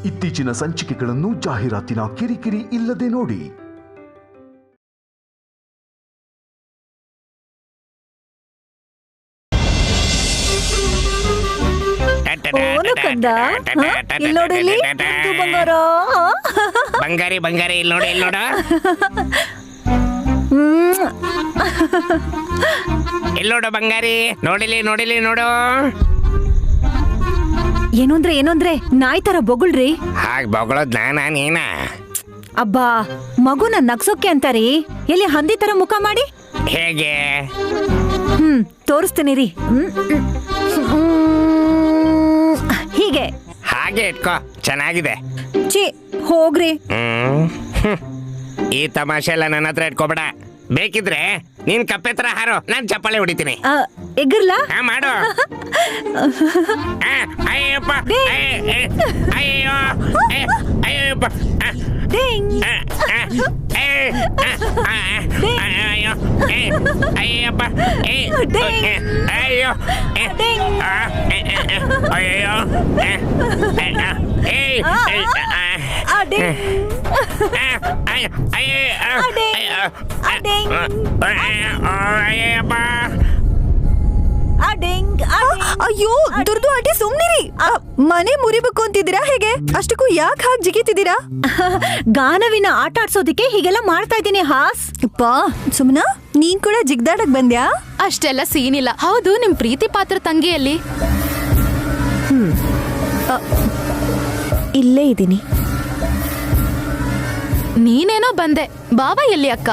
ಇತ್ತೀಚಿನ ಸಂಚಿಕೆಗಳನ್ನು ಜಾಹೀರಾತಿನ ಕಿರಿಕಿರಿ ಇಲ್ಲದೆ ನೋಡಿ. ಬಂಗಾರಿ ಬಂಗಾರಿ ಇಲ್ಲಿ ನೋಡು, ಇಲ್ಲಿ ನೋಡು, ಇಲ್ಲಿ ನೋಡು ಬಂಗಾರಿ, ನೋಡಿಲಿ ನೋಡಿಲಿ ನೋಡು. ಏನಂದ್ರೆ ನಾಯಿ ತರ ಬೊಗಳ್ರಿ. ಹಾಗೆ ಬೊಗಳೋದ್ ನೀನ? ಅಬ್ಬಾ, ಮಗುನ ನಗ್ಸೋಕೆ ಅಂತಾರಿ. ಎಲ್ಲಿ ಹಂದಿ ತರ ಮುಖ ಮಾಡಿ. ಹೇಗೆ? ತೋರಿಸ್ತೀನಿ ರೀ. ಹೀಗೆ ಹಾಗೆ ಇಟ್ಕೋ, ಚೆನ್ನಾಗಿದೆ. ಚಿ ಹೋಗ್ರಿ. ಈ ತಮಾಷೆ ಎಲ್ಲ ನನ್ನ ಹತ್ರ ಇಟ್ಕೋಬೇಡ. ಬೇಕಿದ್ರೆ ನೀನ್ ಕಪ್ಪೆ ತರ ಹಾರೋ, ನಾನ್ ಚಪ್ಪಾಳೆ ಹೊಡಿತೀನಿ. ಎಗರ್ಲಾ? ಮಾಡು. ಅಯ್ಯಪ್ಪ, ಅಯ್ಯೋ, ಅಯ್ಯಪ್ಪ, ಅಯ್ಯಪ್ಪ, ಅಯ್ಯೋ, ಅಯ್ಯೋ ದುರ್ದು ಆಟಿ, ಸುಮ್ನಿರಿ. ಮನೆ ಮುರಿಬೇಕು ಅಂತಿದ್ದೀರಾ ಹೇಗೆ? ಅಷ್ಟಕ್ಕೂ ಯಾಕೆ ಹಾಗೆ ಜಿಗಿತಿದ್ದೀರಾ? ಗಾನವಿನ ಆಟ ಆಡ್ಸೋದಿಕ್ಕೆ ಹೀಗೆಲ್ಲ ಮಾಡ್ತಾ ಇದ್ದೀನಿ. ಹಾಸ್ ಅಪ್ಪಾ, ಸುಮ್ನಾ ನೀನ್ ಕೂಡ ಜಿಗ್ದಾಡಕ್ ಬಂದ್ಯಾ? ಅಷ್ಟೆಲ್ಲ ಸೀನ್ ಇಲ್ಲ. ಹೌದು, ನಿಮ್ ಪ್ರೀತಿ ಪಾತ್ರ ತಂಗಿಯಲ್ಲಿ? ಇಲ್ಲೇ ಇದ್ದೀನಿ. ನೀನೇನೋ ಬಂದೆ. ಬಾಬಾ ಎಲ್ಲಿ ಅಕ್ಕ?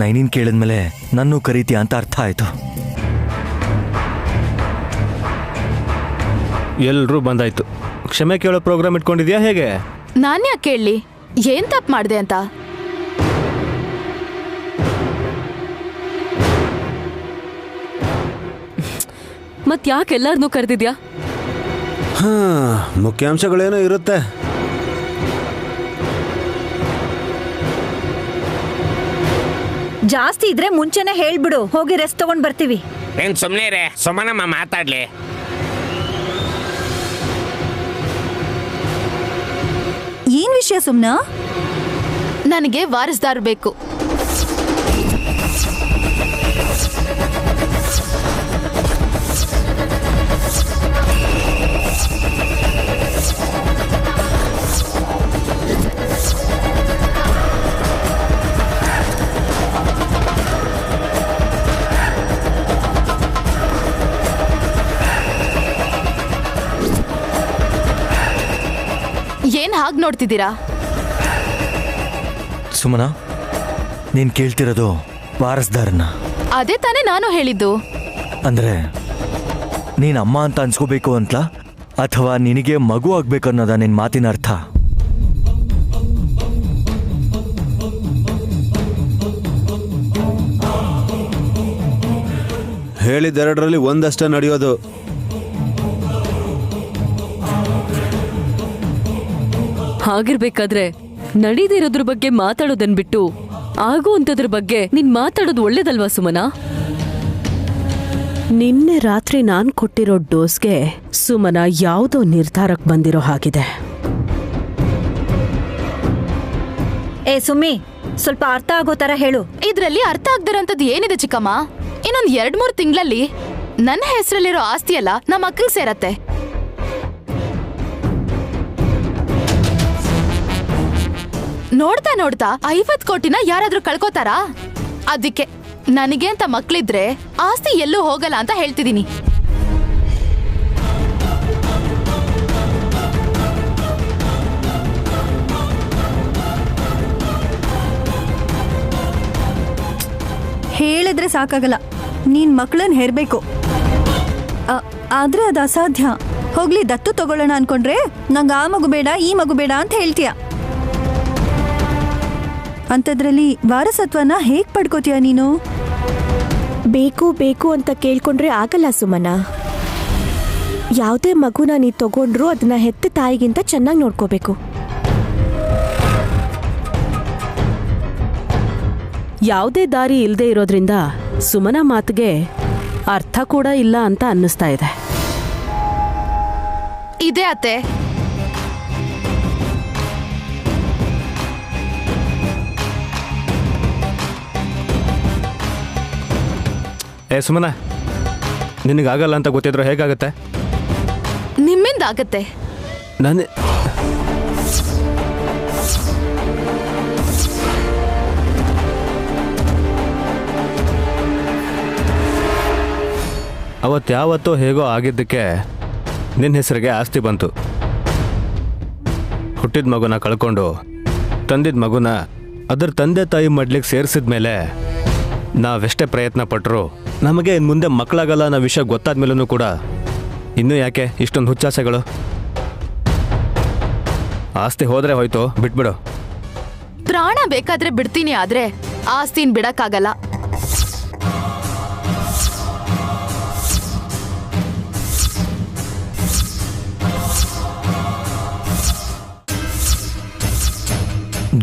ನೈನಿನ್ ಕೇಳಿದ್ಮೇಲೆ ನನ್ನೂ ಕರೀತಿ ಅಂತ ಅರ್ಥ ಆಯ್ತು. ಎಲ್ರೂ ಬಂದಾಯ್ತು. ಕ್ಷಮೆ ಕೇಳೋ ಪ್ರೋಗ್ರಾಮ್ ಇಟ್ಕೊಂಡಿದ್ಯಾ ಹೇಗೆ? ನಾನ್ ಯಾಕೆ ಕೇಳಲಿ? ಏನ್ ತಪ್ಪು ಮಾಡ್ದೆ ಅಂತ? ಮತ್ ಯಾಕೆ ಎಲ್ಲಾರನ್ನೂ ಕರೆದಿದ್ಯಾ? ಮುಖ್ಯಾಂಶಗಳೇನೋ ಇರುತ್ತೆ. ಜಾಸ್ತಿ ಇದ್ರೆ ಮುಂಚೆನೆ ಹೇಳ್ಬಿಡು, ಹೋಗಿ ರೆಸ್ಟ್ ತಗೊಂಡ್ ಬರ್ತೀವಿ. ಏನ್ ಸುಮ್ನೆ ರೇ, ಸುಮ್ಮನಮ್ಮ ಮಾತಾಡ್ಲಿ. ಏನ್ ವಿಷಯ ಸುಮ್ನಾ? ನನಗೆ ವಾರಸ್ದಾರ್ ಬೇಕು. ಏನ್ ಹಾಗೆ ನೋಡ್ತಿದ್ದೀರಾ? ಸುಮನಾ, ನೀನ್ ಕೇಳ್ತಿರೋದು ವಾರಸ್ದಾರನ? ಅದೇ ತಾನೇ ನಾನು ಹೇಳಿದ್ದು. ಅಂದ್ರೆ ನೀನ್ ಅಮ್ಮ ಅಂತ ಅನ್ಸ್ಕೋಬೇಕು ಅಂತ, ಅಥವಾ ನಿನಗೆ ಮಗು ಆಗ್ಬೇಕು ಅನ್ನೋದ ನಿನ್ ಮಾತಿನ ಅರ್ಥ? ಹೇಳಿದೆರಡರಲ್ಲಿ ಒಂದಷ್ಟೇ ನಡೆಯೋದು. ಹಾಗಿರ್ಬೇಕಾದ್ರೆ ನಡೀದಿರೋದ್ರ ಬಗ್ಗೆ ಮಾತಾಡೋದನ್ ಬಿಟ್ಟು ಆಗುವಂತದ್ರ ಬಗ್ಗೆ ನೀನ್ ಮಾತಾಡೋದು ಒಳ್ಳೇದಲ್ವಾ ಸುಮನಾ? ನಿನ್ನೆ ರಾತ್ರಿ ನಾನ್ ಕೊಟ್ಟಿರೋ ಡೋಸ್ಗೆ ಸುಮನ ಯಾವುದೋ ನಿರ್ಧಾರಕ್ಕೆ ಬಂದಿರೋ ಹಾಗಿದೆ. ಸುಮ್ಮಿ, ಸ್ವಲ್ಪ ಅರ್ಥ ಆಗೋ ತರ ಹೇಳು. ಇದ್ರಲ್ಲಿ ಅರ್ಥ ಆಗ್ದಿರೋಂಥದ್ದು ಏನಿದೆ ಚಿಕ್ಕಮ್ಮ? ಇನ್ನೊಂದ್ 2-3 ತಿಂಗಳಲ್ಲಿ ನನ್ನ ಹೆಸರಲ್ಲಿರೋ ಆಸ್ತಿ ಎಲ್ಲ ನಮ್ಮ ಅಕ್ಕಂಗ್ ಸೇರತ್ತೆ. ನೋಡ್ತಾ ನೋಡ್ತಾ 50 ಕೋಟಿನ ಯಾರಾದ್ರೂ ಕಳ್ಕೋತಾರಾ? ಅದಕ್ಕೆ ನನಗೆ ಅಂತ ಮಕ್ಳಿದ್ರೆ ಆಸ್ತಿ ಎಲ್ಲೂ ಹೋಗಲ್ಲ ಅಂತ ಹೇಳ್ತಿದ್ದೀನಿ. ಹೇಳಿದ್ರೆ ಸಾಕಾಗಲ್ಲ, ನೀನ್ ಮಕ್ಕಳನ್ನ ಹೇರ್ಬೇಕು. ಆದ್ರೆ ಅದು ಅಸಾಧ್ಯ. ಹೋಗ್ಲಿ, ದತ್ತು ತಗೊಳ್ಳೋಣ ಅನ್ಕೊಂಡ್ರೆ ನಂಗೆ ಆ ಮಗು ಬೇಡ, ಈ ಮಗು ಬೇಡ ಅಂತ ಹೇಳ್ತೀಯ. ಅಂಥದ್ರಲ್ಲಿ ವಾರಸತ್ವನ ಹೇಗ್ ಪಡ್ಕೋತೀಯ ನೀನು? ಬೇಕು ಬೇಕು ಅಂತ ಕೇಳ್ಕೊಂಡ್ರೆ ಆಗಲ್ಲ ಸುಮನ. ಯಾವುದೇ ಮಗುನ ನೀ ತಗೊಂಡ್ರು ಅದನ್ನ ಹೆತ್ತ ತಾಯಿಗಿಂತ ಚೆನ್ನಾಗಿ ನೋಡ್ಕೋಬೇಕು. ಯಾವುದೇ ದಾರಿ ಇಲ್ಲದೆ ಇರೋದ್ರಿಂದ ಸುಮನ ಮಾತಿಗೆ ಅರ್ಥ ಕೂಡ ಇಲ್ಲ ಅಂತ ಅನ್ನಿಸ್ತಾ ಇದೆ. ಇದೆ ಅತ್ತೆ. ಸುಮನ, ನಿನಗಾಗಲ್ಲ ಅಂತ ಗೊತ್ತಿದ್ರು ಹೇಗಾಗತ್ತೆ? ನಿಮ್ಮಿಂದ ಆಗತ್ತೆ. ನಾನು ಅವತ್ತಾವತ್ತೋ ಹೇಗೋ ಆಗಿದ್ದಕ್ಕೆ ನಿನ್ನ ಹೆಸರಿಗೆ ಆಸ್ತಿ ಬಂತು. ಹುಟ್ಟಿದ ಮಗುನ ಕಳ್ಕೊಂಡು ತಂದಿದ್ದ ಮಗುನ ಅದರ ತಂದೆ ತಾಯಿ ಮಾಡ್ಲಿಕ್ಕೆ ಸೇರಿಸಿದ ಮೇಲೆ ನಾವೆಷ್ಟೇ ಪ್ರಯತ್ನ ಪಟ್ಟರು ನಮಗೆ ಇನ್ನು ಮುಂದೆ ಮಕ್ಕಳಾಗಲ್ಲ ಅನ್ನೋ ವಿಷಯ ಗೊತ್ತಾದ ಮೇಲೂ ಕೂಡ ಇನ್ನೂ ಯಾಕೆ ಇಷ್ಟೊಂದು ಹುಚ್ಚಾಸೆಗಳು? ಆಸ್ತಿ ಹೋದ್ರೆ ಹೋಯ್ತು, ಬಿಟ್ಬಿಡು. ಪ್ರಾಣ ಬೇಕಾದ್ರೆ ಬಿಡ್ತೀನಿ, ಆದ್ರೆ ಆಸ್ತಿನ್ ಬಿಡಕ್ಕಾಗಲ್ಲ.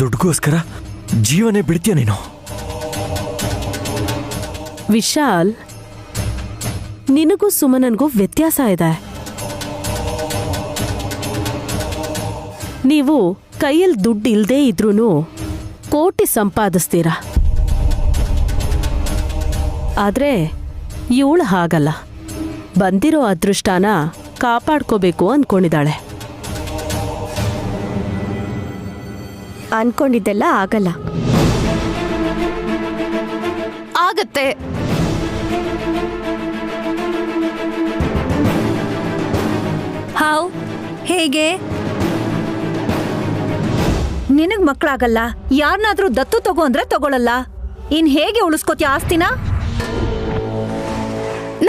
ದುಡ್ಗೋಸ್ಕರ ಜೀವನೇ ಬಿಡ್ತೀಯ ನೀನು? ವಿಶಾಲ್, ನಿನಗೂ ಸುಮನನ್ಗೂ ವ್ಯತ್ಯಾಸ ಇದೆ. ನೀವು ಕೈಯಲ್ಲಿ ದುಡ್ಡು ಇಲ್ಲದೆ ಇದ್ರೂ ಕೋಟಿ ಸಂಪಾದಿಸ್ತೀರಾ. ಆದ್ರೆ ಇವಳು ಹಾಗಲ್ಲ. ಬಂದಿರೋ ಅದೃಷ್ಟನ ಕಾಪಾಡ್ಕೋಬೇಕು ಅನ್ಕೊಂಡಿದ್ದಾಳೆ. ಅನ್ಕೊಂಡಿದ್ದೆಲ್ಲ ಆಗಲ್ಲ. ಆಗತ್ತೆ. ಹಾವ್ ಹೇಗೆ? ನಿನಗ್ ಮಕ್ಳಾಗಲ್ಲ, ಯಾರನ್ನಾದ್ರೂ ದತ್ತು ತಗೋ ಅಂದ್ರೆ ತಗೊಳಲ್ಲ. ಇನ್ ಹೇಗೆ ಉಳಿಸ್ಕೋತೀಯ ಆಸ್ತಿನ?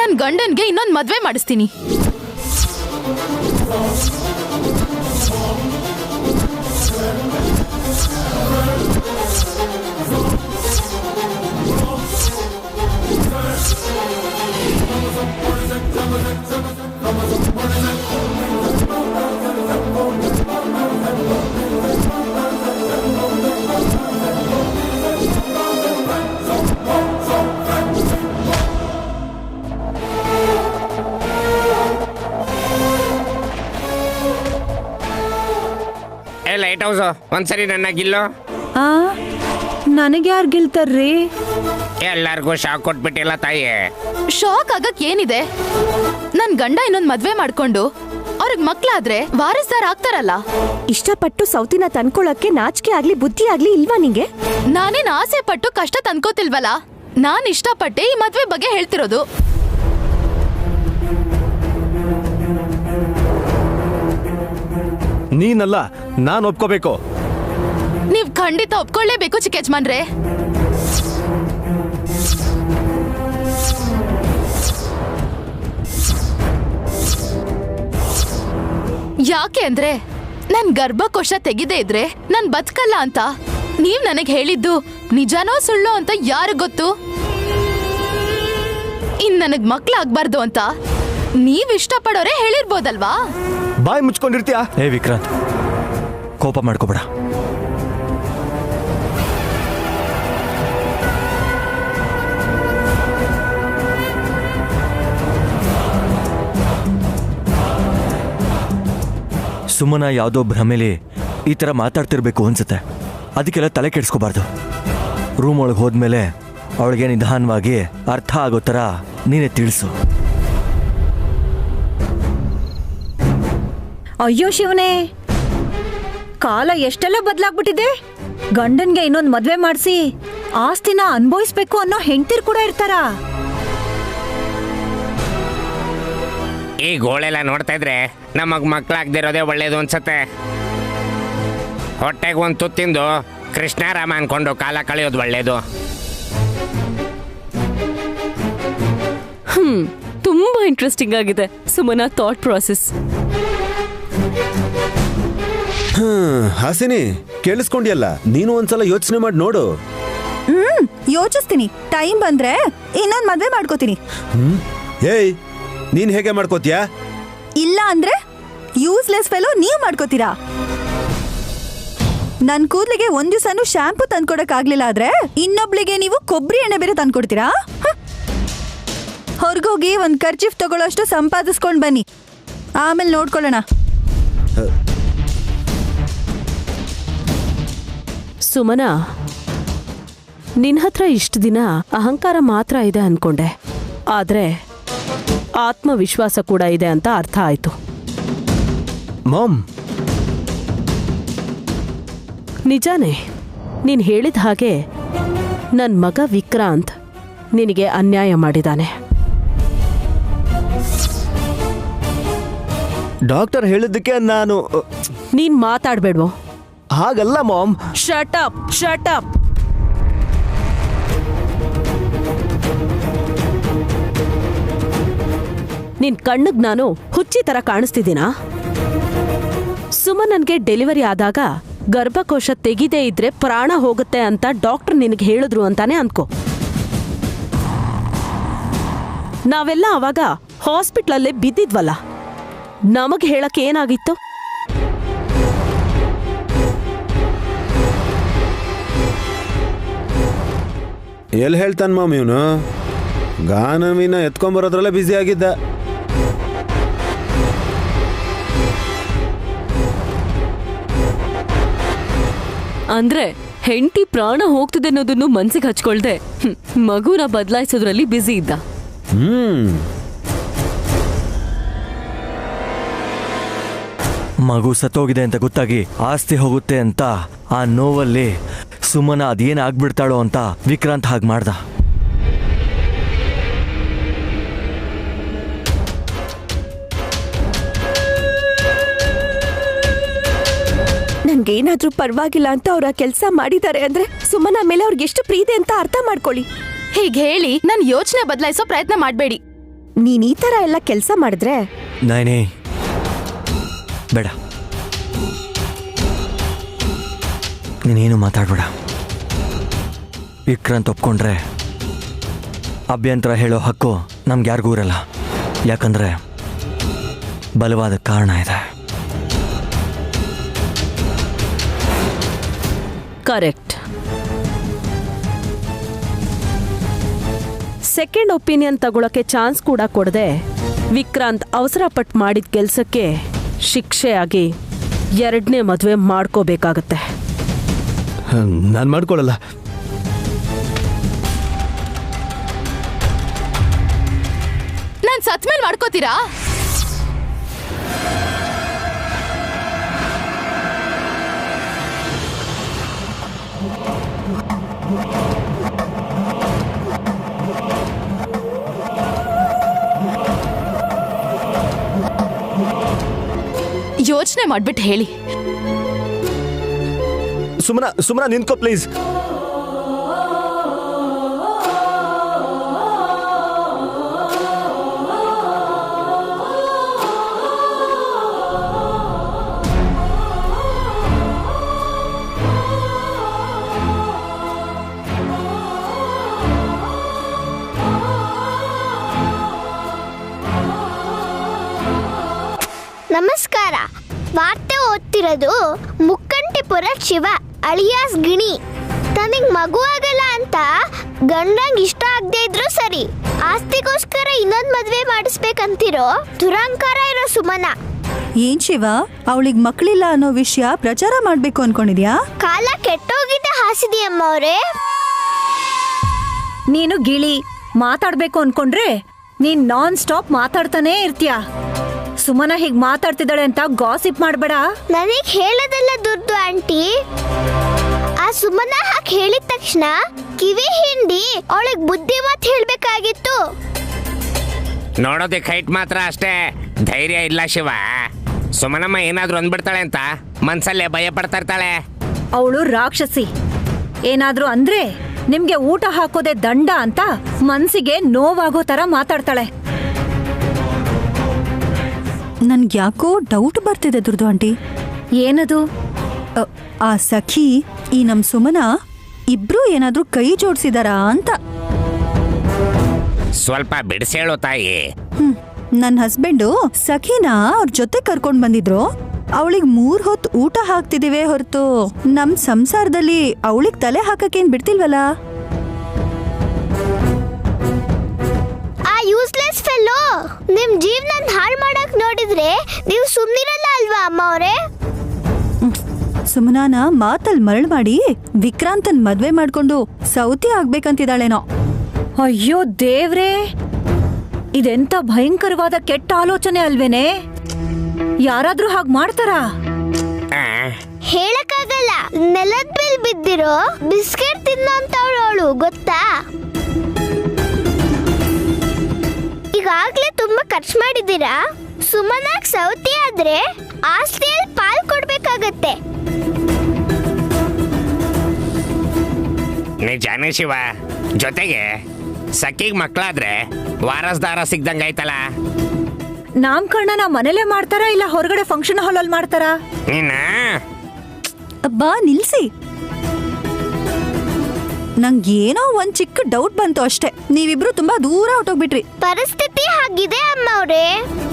ನನ್ ಗಂಡನ್ಗೆ ಇನ್ನೊಂದ್ ಮದ್ವೆ ಮಾಡಿಸ್ತೀನಿ. ಲೈಟ್ ಹೌಸ್ ಒಂದ್ಸರಿ ನನ್ನ ಗಿಲ್ಲು. ನನಗೆ ಯಾರು ಗೆಲ್ತಾರ್ರಿ? ಎಲ್ಲಾರ್ಗೂ ಶಾಕ್ ಕೊಟ್ಬಿಟ್ಟಿಲ್ಲ ತಾಯಿ. ಶಾಕ್ ಆಗಕ್ ಏನಿದೆ? ನನ್ ಗಂಡ ಇನ್ನೊಂದ್ ಮದ್ವೆ ಮಾಡ್ಕೊಂಡು ಅವ್ರಿಗೆ ಮಕ್ಳಾದ್ರೆ ವಾರಸ್ದಾರ ಆಗ್ತಾರಲ್ಲ. ಇಷ್ಟಪಟ್ಟು ಸೌತಿನ ತಂದ್ಕೊಳಕ್ಕೆ ನಾಚಿಕೆ ಆಗ್ಲಿ ಬುದ್ಧಿ ಆಗ್ಲಿ ಇಲ್ವಾ ನಿಂಗೆ? ನಾನೇನ್ ಆಸೆ ಪಟ್ಟು ಕಷ್ಟ ತಂದ್ಕೋತಿಲ್ವಲ್ಲ. ನಾನ್ ಇಷ್ಟಪಟ್ಟೆ ಈ ಮದ್ವೆ ಬಗ್ಗೆ ಹೇಳ್ತಿರೋದು. ನೀನಲ್ಲ, ನಾನು ಒಪ್ಕೋಬೇಕು. ನೀವ್ ಖಂಡಿತ ಒಪ್ಕೊಳ್ಳೇಬೇಕು ಚಿಕ್ಕ ಯಜಮಾನ್ರೆ. ಯಾಕೆ ಅಂದ್ರೆ ನನ್ ಗರ್ಭಕೋಶ ತೆಗಿದೇ ಇದ್ರೆ ನನ್ ಬದುಕಲ್ಲ ಅಂತ ನೀವ್ ನನಗ್ ಹೇಳಿದ್ದು ನಿಜನೋ ಸುಳ್ಳೋ ಅಂತ ಯಾರು ಗೊತ್ತು? ಇನ್ ನನಗ್ ಮಕ್ಳಾಗ್ಬಾರ್ದು ಅಂತ ನೀವ್ ಇಷ್ಟಪಡೋರೆ ಹೇಳಿರ್ಬೋದಲ್ವಾ? ಬಾಯ್ ಮುಚ್ಕೊಂಡಿರ್ತೀಯ? ಏ ವಿಕ್ರಾಂತ್, ಕೋಪ ಮಾಡ್ಕೋಬೇಡ. ಸುಮ್ಮನ ಯಾವುದೋ ಭ್ರಮೆಲಿ ಈ ಥರ ಮಾತಾಡ್ತಿರ್ಬೇಕು ಅನ್ಸುತ್ತೆ. ಅದಕ್ಕೆಲ್ಲ ತಲೆ ಕೆಡಿಸ್ಕೋಬಾರ್ದು. ರೂಮ್ ಒಳಗೆ ಹೋದ್ಮೇಲೆ ಅವಳಿಗೆ ನಿಧಾನವಾಗಿ ಅರ್ಥ ಆಗೋ ಥರ ನೀನೇ ತಿಳಿಸು. ಅಯ್ಯೋ ಶಿವನೇ, ಕಾಲ ಎಷ್ಟೆಲ್ಲ ಬದಲಾಗ್ಬಿಟ್ಟಿದೆ. ಗಂಡನ್ಗೆ ಇನ್ನೊಂದು ಮದ್ವೆ ಮಾಡಿಸಿ ಆಸ್ತಿನ ಅನುಭವಿಸ್ಬೇಕು ಅನ್ನೋ ಹೆಂಡ್ತಿರ್ ಕೂಡ ಇರ್ತಾರ. ಈ ಗೋಳೆಲ್ಲ ನೋಡ್ತಾ ಇದ್ರೆ ನಮಗ್ ಮಕ್ಳಾಗ್ದಿರೋದೇ ಒಳ್ಳೇದು ಅನ್ಸತ್ತೆ. ಹೊಟ್ಟೆಗೆ ಒಂದು ತುತ್ತಿಂದು ಕೃಷ್ಣಾರಾಮ ಅನ್ಕೊಂಡು ಕಾಲ ಕಳೆಯೋದು ಒಳ್ಳೇದು. ತುಂಬಾ ಇಂಟ್ರೆಸ್ಟಿಂಗ್ ಆಗಿದೆ ಸುಮನ ಥಾಟ್ ಪ್ರಾಸೆಸ್. ಹಾಸಿನಿ, ಕೇಳಿಸ್ಕೊಂಡಿಯಲ್ಲ? ನೀನು ಒಂದ್ಸಲ ಯೋಚನೆ ಮಾಡಿ ನೋಡು. ಯೋಚಿಸ್ತೀನಿ. ಟೈಮ್ ಬಂದ್ರೆ ಇನ್ನೊಂದ್ ಮದ್ವೆ ಮಾಡ್ಕೋತೀನಿ. ಏಯ್, ನೀನ್ ಹೇಗೆ ಮಾಡ್ಕೋತೀಯಾ? ಇಲ್ಲ ಅಂದ್ರೆ ಯೂಸ್ಲೆಸ್ ಫೆಲೋ ನೀವ್ ಮಾಡ್ಕೋತೀರಾ? ನನ್ ಕೂದ್ಲಿಗೆ ಒಂದ್ ದಿವಸನೂ ಶಾಂಪೂ ತಂದ್ಕೊಡಕ್ ಆಗ್ಲಿಲ್ಲ ಆದ್ರೆ ಇನ್ನೊಬ್ಳಿಗೆ ನೀವು ಕೊಬ್ಬರಿ ಎಣ್ಣೆ ಬೇರೆ ತಂದ್ಕೊಡ್ತೀರಾ? ಹೊರಗೋಗಿ ಒಂದ್ ಕರ್ಚಿಫ್ ತಗೊಳ್ಳೋಷ್ಟು ಸಂಪಾದಿಸ್ಕೊಂಡ್ ಬನ್ನಿ, ಆಮೇಲೆ ನೋಡ್ಕೊಳ್ಳೋಣ. ಸುಮನಾ, ನಿನ್ ಹತ್ರ ಇಷ್ಟು ದಿನ ಅಹಂಕಾರ ಮಾತ್ರ ಇದೆ ಅನ್ಕೊಂಡೆ, ಆದ್ರೆ ಆತ್ಮವಿಶ್ವಾಸ ಕೂಡ ಇದೆ ಅಂತ ಅರ್ಥ ಆಯ್ತು. ಮಾಮ್, ನಿಜಾನೇ, ನೀನ್ ಹೇಳಿದ ಹಾಗೆ ನನ್ ಮಗ ವಿಕ್ರಾಂತ್ ನಿನಗೆ ಅನ್ಯಾಯ ಮಾಡಿದಾನೆ. ಡಾಕ್ಟರ್ ಹೇಳಿದ್ದಕ್ಕೆ ನಾನು ನೀನ್ ಮಾತಾಡ್ಬೇಡ್ವೋ? ಹಾಗಲ್ಲ ma'am. Shut up, shut up. ನಿನ್ ಕಣ್ಣಿಗ್ ನಾನು ಹುಚ್ಚಿ ತರ ಕಾಣಿಸ್ತಿದ್ದೀನಾ? ಸುಮನನ್ಗೆ ಡೆಲಿವರಿ ಆದಾಗ ಗರ್ಭಕೋಶ ತೆಗಿದೇ ಇದ್ರೆ ಪ್ರಾಣ ಹೋಗುತ್ತೆ ಅಂತ ಡಾಕ್ಟರ್ ನಿನಗೆ ಹೇಳಿದ್ರು ಅಂತಾನೆ ಅನ್ಕೋ. ನಾವೆಲ್ಲ ಅವಾಗ ಹಾಸ್ಪಿಟ್ಲಲ್ಲೇ ಬಿದ್ದಿದ್ವಲ್ಲ, ನಮಗ್ ಹೇಳಕ್ ಏನಾಗಿತ್ತು? ಎಲ್ಲಿ ಹೇಳ್ತಾನೆ ಮಾಮ್ ಇವನು? ಗಾನವಿನ ಎತ್ಕೊಂಬರೋದ್ರಲ್ಲೇ ಬ್ಯುಸಿ ಆಗಿದ್ದ. ಅಂದ್ರೆ ಹೆಂಡತಿ ಪ್ರಾಣ ಹೋಗ್ತಿದೆ ಅನ್ನೋದನ್ನು ಮನ್ಸಿಗೆ ಹಚ್ಕೊಳ್ದೆ ಮಗುನ ಬದಲಾಯಿಸೋದ್ರಲ್ಲಿ ಬ್ಯುಸಿ ಇದ್ದ. ಮಗು ಸತ್ತೋಗಿದೆ ಅಂತ ಗೊತ್ತಾಗಿ ಆಸ್ತಿ ಹೋಗುತ್ತೆ ಅಂತ ಆ ನೋವಲ್ಲಿ ಸುಮನ ಅದೇನ್ ಆಗ್ಬಿಡ್ತಾಳೋ ಅಂತ ವಿಕ್ರಾಂತ್ ಹಾಗೆ ಮಾಡ್ದ. ನನ್ಗೇನಾದ್ರೂ ಪರವಾಗಿಲ್ಲ ಅಂತ ಅವ್ರ ಕೆಲಸ ಮಾಡಿದ್ದಾರೆ ಅಂದ್ರೆ ಸುಮನ ಮೇಲೆ ಅವ್ರಿಗೆ ಎಷ್ಟು ಪ್ರೀತಿ ಅಂತ ಅರ್ಥ ಮಾಡ್ಕೊಳ್ಳಿ. ಹೀಗೆ ಹೇಳಿ ನನ್ ಯೋಚನೆ ಬದಲಾಯಿಸೋ ಪ್ರಯತ್ನ ಮಾಡ್ಬೇಡಿ. ನೀನ್ ಈ ತರ ಎಲ್ಲ ಕೆಲಸ ಮಾಡಿದ್ರೆ ನೈನೇ ಬೇಡ, ನೀನೇನು ಮಾತಾಡ್ಬೇಡ. ವಿಕ್ರಾಂತ್ ಒಪ್ಕೊಂಡ್ರೆ ಅಭ್ಯಂತರ ಹೇಳೋ ಹಕ್ಕು ನಮ್ಗೆ ಯಾರಿಗೂ ಇರಲ್ಲ. ಯಾಕಂದ್ರೆ ಬಲವಾದ ಕಾರಣ ಇದೆ. ಕರೆಕ್ಟ್. ಸೆಕೆಂಡ್ ಒಪಿನಿಯನ್ ತಗೊಳಕ್ಕೆ ಚಾನ್ಸ್ ಕೂಡ ಕೊಡದೆ ವಿಕ್ರಾಂತ್ ಅವಸರ ಪಟ್ಟು ಮಾಡಿದ ಕೆಲ್ಸಕ್ಕೆ ಶಿಕ್ಷೆಯಾಗಿ 2ನೇ ಮದುವೆ ಮಾಡ್ಕೋಬೇಕಾಗತ್ತೆ. ನಾನು ಮಾಡ್ಕೊಳ್ಳಲ್ಲ. ನಾನ್ ಸತ್ಮೇಲೆ ಮಾಡ್ಕೋತೀರಾ? ಯೋಚನೆ ಮಾಡ್ಬಿಟ್ಟು ಹೇಳಿ. ಸುಮನ ನಿಂತ್ಕೋ ಪ್ಲೀಸ್. ನಮಸ್ಕಾರ. ವಾರ್ತೆ ಓದ್ತಿರೋದು ಮುಕ್ಕಂಟಿಪುರ ಶಿವ ಅಳಿಯಾಸ್ ಗಿಣಿ. ತನಗ್ ಮಗು ಆಗಲ್ಲ ಅಂತ ಗಂಡಂಗ್ ಇಷ್ಟ ಆಗದೆ ಇದ್ರು ಸರಿ, ಆಸ್ತಿಗೋಸ್ಕರ ಇನ್ನೊಂದ್ ಮದ್ವೆ ಮಾಡಿಸ್ಬೇಕಂತಿರೋ ದುರಂಕಾರ ಇರೋ ಸುಮನ. ಏನ್ ಶಿವ, ಅವಳಿಗೆ ಮಕ್ಕಳಿಲ್ಲ ಅನ್ನೋ ವಿಷಯ ಪ್ರಚಾರ ಮಾಡ್ಬೇಕು ಅನ್ಕೊಂಡಿದ್ಯಾ? ಕಾಲ ಕೆಟ್ಟೋಗಿದೆ ಹಾಸಿದಿ ಅಮ್ಮ ಅವ್ರೆ. ನೀನು ಗಿಳಿ ಮಾತಾಡ್ಬೇಕು ಅನ್ಕೊಂಡ್ರೆ ನೀನ್ ನಾನ್ ಸ್ಟಾಪ್ ಮಾತಾಡ್ತಾನೇ ಇರ್ತೀಯ. ಸುಮನ ಹೀಗ್ ಮಾತಾಡ್ತಿದ್ದಾಳೆ ಅಂತ ಗಾಸಿಪ್ ಮಾಡ್ಬೇಡ. ನನಗ್ ಹೇಳೋದೆಲ್ಲ ದುರ್ದು ಆಂಟಿ. ಆ ಸುಮನ ಹಾಕಿ ಹೇಳಿದ ತಕ್ಷಣ ಕಿವಿ ಹಿಂಡಿ ಅವಳಿಗೆ ಬುದ್ಧಿ ಮಾತು ಹೇಳ್ಬೇಕಾಗಿತ್ತು. ನೋಡೋದಕ್ಕೆ ಹೈಟ್ ಮಾತ್ರ ಅಷ್ಟೇ, ಧೈರ್ಯ ಇಲ್ಲ ಶಿವ. ಸುಮನಮ್ಮ ಏನಾದ್ರೂ ಅಂದ್ಬಿಡ್ತಾಳೆ ಅಂತ ಮನ್ಸಲ್ಲೇ ಭಯ ಪಡ್ತಾ ಇರ್ತಾಳೆ. ಅವಳು ರಾಕ್ಷಸಿ. ಏನಾದ್ರೂ ಅಂದ್ರೆ ನಿಮ್ಗೆ ಊಟ ಹಾಕೋದೆ ದಂಡ ಅಂತ ಮನ್ಸಿಗೆ ನೋವಾಗೋ ತರ ಮಾತಾಡ್ತಾಳೆ. ನನ್ಗೆ ಯಾಕೋ ಡೌಟ್ ಬರ್ತಿದೆ ದುರ್ದು ಆಂಟಿ. ಏನದು? ಆ ಸಖಿ ಈ ನಮ್ ಸುಮನ ಇಬ್ರು ಏನಾದ್ರೂ ಕೈ ಜೋಡಿಸಿದಾರಾ ಅಂತ. ಸ್ವಲ್ಪ ಬಿಡಿಸೇಳು ತಾಯಿ. ನನ್ನ ಹಸ್ಬೆಂಡು ಸಖಿನ ಅವ್ರ ಜೊತೆ ಕರ್ಕೊಂಡ್ ಬಂದಿದ್ರು. ಅವಳಿಗೆ 3 ಹೊತ್ತು ಊಟ ಹಾಕ್ತಿದಿವೆ ಹೊರತು ನಮ್ ಸಂಸಾರದಲ್ಲಿ ಅವಳಿಗೆ ತಲೆ ಹಾಕಕ್ಕೇನ್ ಬಿಡ್ತಿಲ್ವಲ್ಲ. ಆ ಯೂಸ್ಲೆಸ್ ಫೆಲ್ಲೋ ನಿಮ್ ಜೀವನ ಹಾಳು ಮಾಡಕ್ ನೋಡಿದ್ರೆ ನೀವು ಸುಮ್ನಿರಲ್ಲ ಅಲ್ವಾ? ಅಮ್ಮ ಅವರೇ. ಸುಮನಾನ ಮಾತಲ್ ಮರಳು ಮಾಡಿ ವಿಕ್ರಾಂತನ್ ಮದ್ವೆ ಮಾಡ್ಕೊಂಡು ಸೌತಿ ಆಗ್ಬೇಕಂತಿದ್ದಾಳೇನೋ. ಅಯ್ಯೋ ದೇವ್ರೇ, ಇದೆಂತ ಭಯಂಕರವಾದ ಕೆಟ್ಟ ಆಲೋಚನೆ ಅಲ್ವೇನೆ? ಯಾರಾದ್ರೂ ಹಾಗ್ ಮಾಡ್ತಾರಾ? ಹೇಳಕ್ಕಾಗಲ್ಲ. ನೆಲದ ಮೇಲೆ ಬಿದ್ದಿರೋ ಬಿಸ್ಕೆಟ್ ತಿನ್ನೋಂತವಳು ಗೊತ್ತಾ? ಈಗಾಗ್ಲೇ ತುಂಬಾ ಖರ್ಚು ಮಾಡಿದ್ದೀರಾ. ಸುಮನಾಗ್ ಸೌತಿ ಆದ್ರೆ ಆಸ್ತಿಯಲ್ಲಿ ಪಾಲ್ ಕೊಡ್ಬೇಕಾಗತ್ತೆ. ನಿಜಾನೇ ಶಿವ. ಜೊತೆಗೆ ಸಖಿಗ್ ಮಕ್ಕಳಾದ್ರೆ ವಾರಸ್ದಾರ ಸಿಗ್ದಂಗಾಯ್ತಲ್ಲ. ನಾಮಕರಣ ಮನೇಲೆ ಮಾಡ್ತಾರಾ ಇಲ್ಲ ಹೊರಗಡೆ ಫಂಕ್ಷನ್ ಹಾಲ್ ಅಲ್ಲಿ ಮಾಡ್ತಾರಾ? ಅಬ್ಬಾ ನಿಲ್ಸಿ, ನಂಗೇನೋ ಒಂದ್ ಚಿಕ್ಕ ಡೌಟ್ ಬಂತು ಅಷ್ಟೇ. ನೀವಿಬ್ರು ತುಂಬಾ ದೂರ ಹೊಟ್ಟೋಗ್ಬಿಟ್ರಿ. ಪರಿಸ್ಥಿತಿ ಹಾಗಿದೆ ಅಮ್ಮ ಅವ್ರೆ.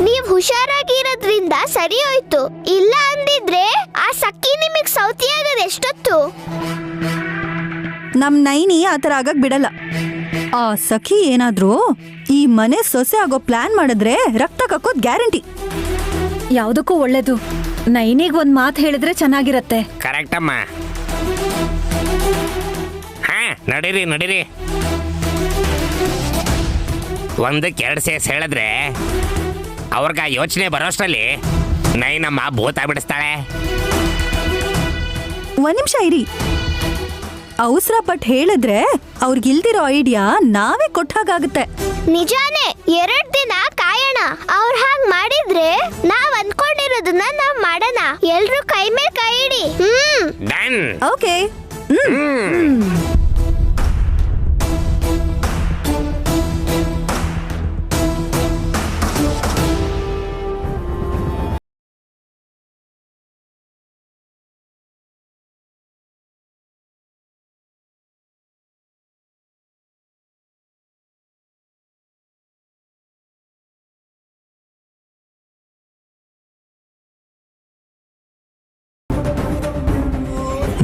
ನೀವ್ ಹುಷಾರಾಗಿರೋದ್ರಿಂದ ಸರಿ ಹೋಯ್ತು. ಇಲ್ಲ ಅಂದಿದ್ರೆ ಆ ಸಕ್ಕಿ ನಿಮಗ್ ಸೌತಿ ಆಗೋದ್ ಎಷ್ಟೊತ್ತು? ನಮ್ ನೈನಿ ಆತರ ಆಗಕ್ ಬಿಡಲ್ಲ. ಆ ಸಖಿ ಏನಾದ್ರೂ ಈ ಮನೆ ಸೊಸೆ ಆಗೋ ಪ್ಲಾನ್ ಮಾಡಿದ್ರೆ ರಕ್ತ ಕಕ್ಕೋದ್ ಗ್ಯಾರಂಟಿ. ಯಾವ್ದಕ್ಕೂ ಒಳ್ಳೇದು. ನೈನಿಗ್ ಒಂದ್ ಮಾತು ಹೇಳಿದ್ರೆ ಚೆನ್ನಾಗಿರತ್ತೆ. ಕರೆಕ್ಟ್ ಅಮ್ಮ. ಹಾ ನಡೀರಿ ನಡೀರಿ. ಒಂದಕ್ಕೆ ಎರಡು ಸೇಸ್ ಹೇಳಿದ್ರೆ ಅವ್ರಿಗೆ ಯೋಚನೆ ಬರೋಷ್ಟರಲ್ಲಿ ನೈನಮ್ಮ ಭೂತ ಬಿಡಿಸ್ತಾಳೆ. ಒಂದ್ ನಿಮಿಷ ಇರಿ. ಅವಸರ ಪಟ್ ಹೇಳಿದ್ರೆ ಅವ್ರಿಗಿಲ್ದಿರೋ ಐಡಿಯಾ ನಾವೇ ಕೊಟ್ಟಾಗುತ್ತೆ. ನಿಜಾನೇ. 2 ದಿನ ಕಾಯೋಣ. ಅವ್ರ ಹಾಗ್ ಮಾಡಿದ್ರೆ ನಾವ್ ಅನ್ಕೊಂಡಿರೋದನ್ನ ನಾವ್ ಮಾಡೋಣ. ಎಲ್ರು ಕೈ ಮೇಲೆ ಕೈ ಇಡಿ. ಡನ್. ಓಕೆ.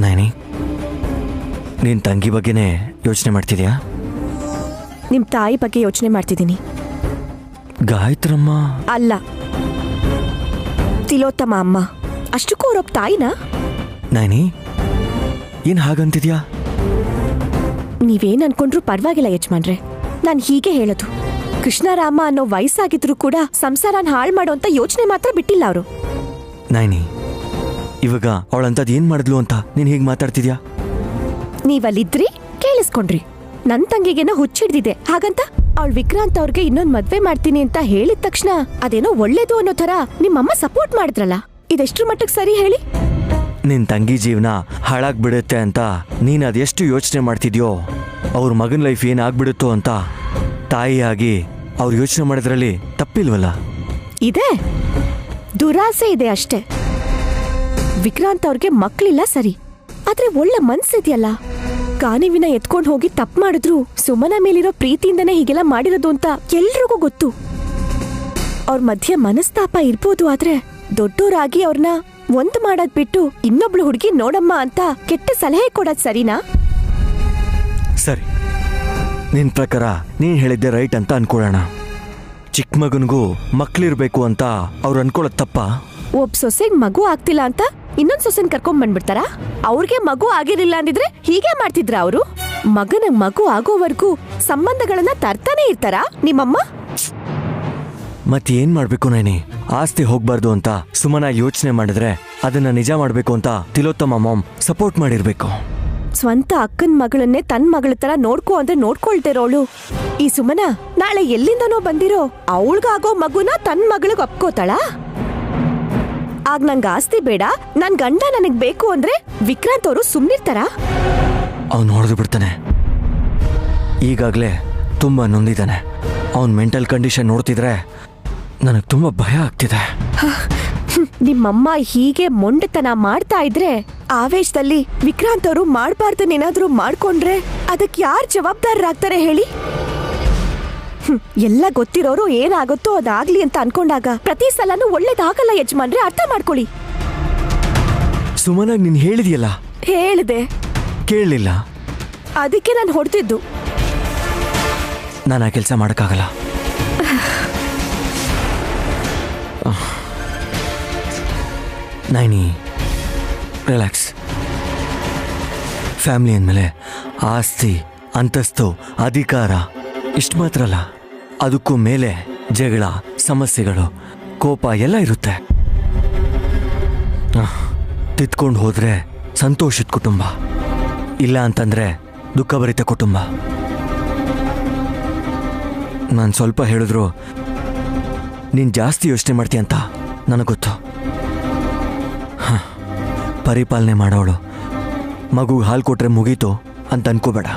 ನೈನಿ, ನೀನ್ ತಂಗಿ ಬಗ್ಗೆನೇ ಯೋಚನೆ ಮಾಡ್ತಿದ್ಯಾ? ನಿಮ್ ತಾಯಿ ಬಗ್ಗೆ ಯೋಚನೆ ಮಾಡ್ತಿದ್ದೀನಿ. ಗಾಯತ್ರಮ್ಮ ಅಲ್ಲ, ತಿಲೋತ್ತಮ ಅಮ್ಮ. ಅಷ್ಟಕ್ಕೂ ಅವ್ರೊಬ್ಬ ತಾಯಿನಾ? ನೈನಿ, ಏನ್ ಹಾಗಂತಿದ್ಯಾ? ನೀವೇನ್ ಅನ್ಕೊಂಡ್ರು ಪರವಾಗಿಲ್ಲ ಯಜಮಾನ್ರೆ. ನಾನ್ ಹೀಗೆ ಹೇಳೋದು. ಕೃಷ್ಣರಾಮ ಅನ್ನೋ ವಯಸ್ಸಾಗಿದ್ರು ಕೂಡ ಸಂಸಾರನ ಹಾಳು ಮಾಡೋಂತ ಯೋಚನೆ ಮಾತ್ರ ಬಿಟ್ಟಿಲ್ಲ ಅವರು. ನೈನಿ, ಇವಾಗ ಅವಳಂತದ್ ಏನ್ ಮಾಡಿದ್ಲು ಅಂತ ನೀನ್ ಹೀಗ್ ಮಾತಾಡ್ತಿದ್ಯಾ? ನೀವಲ್ಲಿದ್ರಿ, ಕೇಳಿಸ್ಕೊಂಡ್ರಿ. ನನ್ ತಂಗಿಗೆನ ಹುಚ್ಚಿಡ್ದಿದೆ. ಹಾಗಂತ ಅವಳು ವಿಕ್ರಾಂತ್ ಅವ್ರಿಗೆ ಇನ್ನೊಂದ್ ಮದ್ವೆ ಮಾಡ್ತೀನಿ ಅಂತ ಹೇಳಿದ ತಕ್ಷಣ ಅದೇನೋ ಒಳ್ಳೇದು ಅನ್ನೋ ತರ ನಿಮ್ಮಮ್ಮ ಸಪೋರ್ಟ್ ಮಾಡಿದ್ರಲ್ಲ, ಇದೆಷ್ಟ್ರ ಮಟ್ಟಕ್ಕೆ ಸರಿ ಹೇಳಿ? ನಿನ್ ತಂಗಿ ಜೀವನ ಹಾಳಾಗ್ಬಿಡುತ್ತೆ ಅಂತ ನೀನ್ ಅದೆಷ್ಟು ಯೋಚನೆ ಮಾಡ್ತಿದ್ಯೋ, ಅವ್ರ ಮಗನ ಲೈಫ್ ಏನಾಗ್ಬಿಡುತ್ತೋ ಅಂತ ತಾಯಿಯಾಗಿ ಅವ್ರು ಯೋಚನೆ ಮಾಡಿದ್ರಲ್ಲಿ ತಪ್ಪಿಲ್ವಲ್ಲ? ಇದೆ, ದುರಾಸೆ ಇದೆ ಅಷ್ಟೇ. ವಿಕ್ರಾಂತ್ ಅವ್ರಿಗೆ ಮಕ್ಳಿಲ್ಲ ಸರಿ, ಆದ್ರೆ ಒಳ್ಳೆ ಮನ್ಸಿದ್ಯಲ್ಲ. ಕಾನಿವಿನ ಎತ್ಕೊಂಡು ಹೋಗಿ ತಪ್ಪು ಮಾಡಿದ್ರು ಸುಮನ ಮೇಲಿರೋ ಪ್ರೀತಿಯಿಂದನೇ ಹೀಗೆಲ್ಲ ಮಾಡಿರೋದು ಅಂತ ಎಲ್ರಿಗೂ ಗೊತ್ತು. ಅವ್ರ ಮಧ್ಯೆ ಮನಸ್ತಾಪ ಇರ್ಬೋದು, ಆದ್ರೆ ದೊಡ್ಡೋರಾಗಿ ಅವ್ರನ್ನ ಒಂದ್ ಮಾಡೋದ್ ಬಿಟ್ಟು ಇನ್ನೊಬ್ಳು ಹುಡುಗಿ ನೋಡಮ್ಮ ಅಂತ ಕೆಟ್ಟ ಸಲಹೆ ಕೊಡೋದ್ ಸರಿನಾ? ಸರಿ, ನಿನ್ ಪ್ರಕಾರ ನೀನ್ ಹೇಳಿದ್ದೆ ರೈಟ್ ಅಂತ ಅನ್ಕೊಳ್ಳೋಣ. ಚಿಕ್ಕ ಮಗನಿಗೂ ಮಕ್ಳಿರ್ಬೇಕು ಅಂತ ಅವ್ರು ಅನ್ಕೊಳ್ಳೋದ್ ತಪ್ಪ? ಒಬ್ಬ ಸೊಸೆಗ್ ಮಗು ಆಗ್ತಿಲ್ಲ ಅಂತ ಇನ್ನೊಂದ್ ಸೊಸೆನ್ ಕರ್ಕೊಂಡ್ ಬಂದ್ಬಿಡ್ತಾರ? ಅವ್ರಿಗೆ ಮಗು ಆಗಿರ್ಲಿಲ್ಲ ಅಂದಿದ್ರೆ ಹೀಗೆ ಮಾಡ್ತಿದ್ರ ಅವರು? ಮಗನ ಮಗು ಆಗೋವರೆಗೂ ಸಂಬಂಧಗಳನ್ನ ತರ್ತಾನೆ ಇರ್ತಾರ ನಿಮ್ಮಮ್ಮ? ಮತ್ತೇನ್ ಮಾಡ್ಬೇಕು ನೈನಿ? ಆಸ್ತಿ ಹೋಗ್ಬಾರ್ದು ಅಂತ ಸುಮನ ಯೋಚನೆ ಮಾಡಿದ್ರೆ ಅದನ್ನ ನಿಜ ಮಾಡ್ಬೇಕು ಅಂತ ತಿಲೋತ್ತಮ ಮಾಮ್ ಸಪೋರ್ಟ್ ಮಾಡಿರ್ಬೇಕು. ಸ್ವಂತ ಅಕ್ಕನ್ ಮಗಳನ್ನೇ ತನ್ ಮಗಳ ತರ ನೋಡ್ಕೋ ಅಂದ್ರೆ ನೋಡ್ಕೊಳ್ತಿರೋಳು ಈ ಸುಮನ ನಾಳೆ ಎಲ್ಲಿಂದನೋ ಬಂದಿರೋ ಅವಳ್ಗಾಗೋ ಮಗುನ ತನ್ ಮಗಳಿಗೆ ಒಪ್ಕೋತಾಳ? ಆಗ ನಂಗೆ ಆಸ್ತಿ ಬೇಡ, ನನ್ ಗಂಡ ನನಗ್ ಬೇಕು ಅಂದ್ರೆ ವಿಕ್ರಾಂತ್ ಅವರು ಸುಮ್ನಿರ್ತಾರ? ಅವ್ನು ಹೊಡೆದು ಬಿಡ್ತಾನೆ. ಈಗಾಗ್ಲೇ ತುಂಬಾ ನೊಂದಿದ್ದಾನೆ. ಅವನ್ ಮೆಂಟಲ್ ಕಂಡೀಷನ್ ನೋಡ್ತಿದ್ರೆ ನನಗ್ ತುಂಬಾ ಭಯ ಆಗ್ತಿದೆ. ನಿಮ್ಮಮ್ಮ ಹೀಗೆ ಮೊಂಡತನ ಮಾಡ್ತಾ ಇದ್ರೆ ಆವೇಶದಲ್ಲಿ ವಿಕ್ರಾಂತ್ ಅವರು ಮಾಡ್ಬಾರ್ದನ್ನೇನಾದ್ರೂ ಮಾಡ್ಕೊಂಡ್ರೆ ಅದಕ್ಕೆ ಯಾರು ಜವಾಬ್ದಾರರಾಗ್ತಾರೆ ಹೇಳಿ? ಎಲ್ಲ ಗೊತ್ತಿರೋರು ಏನಾಗುತ್ತೋ ಅದಾಗ್ಲಿ ಅಂತ ಅನ್ಕೊಂಡಾಗ ಪ್ರತಿ ಸಲನೂ ಒಳ್ಳೇದಾಗಲ್ಲ ಯಜಮಾನ್ರೆ, ಅರ್ಥ ಮಾಡ್ಕೊಳ್ಳಿ. ಸುಮನಾಗ್ ನೀನ್ ಹೇಳಿದ್ಯಲ್ಲ? ಹೇಳಿದೆ. ಕೇಳಲಿಲ್ಲ. ಅದಕ್ಕೆ ನಾನು ಹೊಡ್ತಿದ್ದು. ನಾನು ಆ ಕೆಲಸ ಮಾಡಕ್ಕಾಗಲ್ಲ. ನೈನಿ ರಿಲ್ಯಾಕ್ಸ್. ಫ್ಯಾಮಿಲಿ ಅಂದಮೇಲೆ ಆಸ್ತಿ, ಅಂತಸ್ತು, ಅಧಿಕಾರ ಇಷ್ಟು ಮಾತ್ರ ಅಲ್ಲ, ಅದಕ್ಕೂ ಮೇಲೆ ಜಗಳ, ಸಮಸ್ಯೆಗಳು, ಕೋಪ ಎಲ್ಲ ಇರುತ್ತೆ. ತಿದ್ಕೊಂಡು ಹೋದ್ರೆ ಸಂತೋಷದ ಕುಟುಂಬ, ಇಲ್ಲ ಅಂತಂದ್ರೆ ದುಃಖಭರಿತ ಕುಟುಂಬ. ನಾನು ಸ್ವಲ್ಪ ಹೇಳಿದ್ರು ನೀನು ಜಾಸ್ತಿ ಯೋಚನೆ ಮಾಡ್ತೀಯ ಅಂತ ನನಗೆ ಗೊತ್ತು. ಪರಿಪಾಲನೆ ಮಾಡೋಳು ಮಗು ಹಾಲು ಕೊಟ್ರೆ ಮುಗೀತು ಅಂತ ಅನ್ಕೋಬೇಡ.